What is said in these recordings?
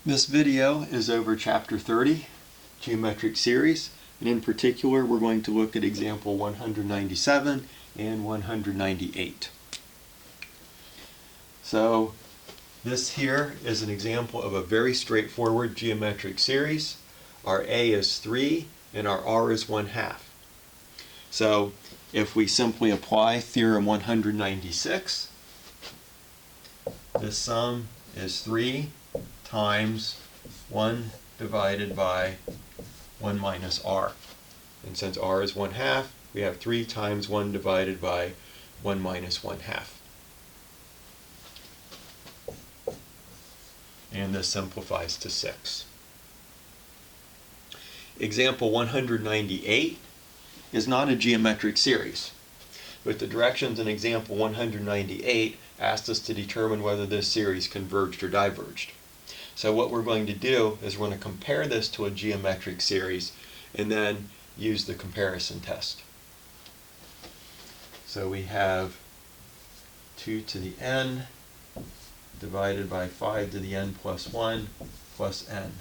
This video is over Chapter 30, Geometric Series, and in particular we're going to look at example 197 and 198. So this here is an example of a very straightforward geometric series. Our A is 3 and our R is 1/2. So if we simply apply theorem 196, the sum is 3 times 1 divided by 1 minus r. And since r is 1/2, we have 3 times 1 divided by 1 minus 1/2. And this simplifies to 6. Example 198 is not a geometric series, but the directions in example 198 asked us to determine whether this series converged or diverged. So what we're going to do is we're going to compare this to a geometric series and then use the comparison test. So we have 2 to the n divided by 5 to the n plus 1 plus n.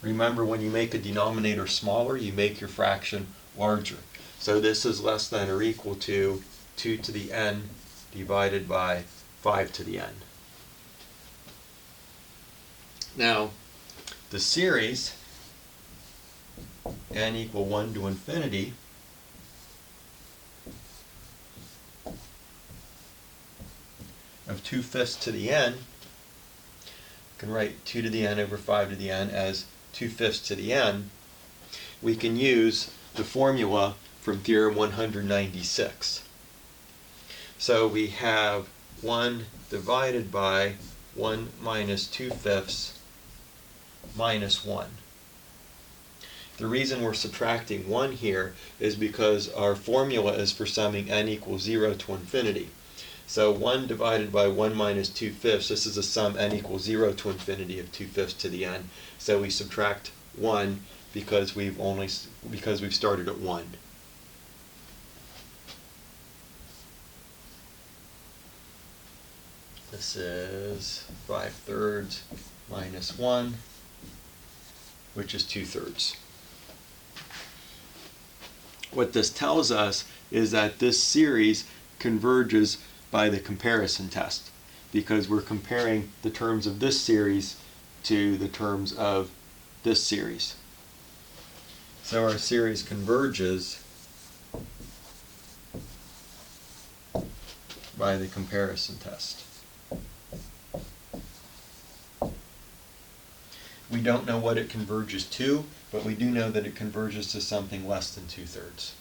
Remember, when you make a denominator smaller, you make your fraction larger. So this is less than or equal to 2 to the n divided by 5 to the n. Now, the series n equal 1 to infinity of 2/5 to the n, you can write 2 to the n over 5 to the n as 2/5 to the n. We can use the formula from theorem 196. So we have 1 divided by 1 minus 2/5 minus 1. The reason we're subtracting 1 here is because our formula is for summing n equals 0 to infinity. So 1 divided by 1 minus 2/5, this is a sum n equals 0 to infinity of 2/5 to the n. So we subtract 1 because we've started at 1. This is 5/3 minus 1, which is 2/3. What this tells us is that this series converges by the comparison test, because we're comparing the terms of this series to the terms of this series. So our series converges by the comparison test. We don't know what it converges to, but we do know that it converges to something less than 2/3.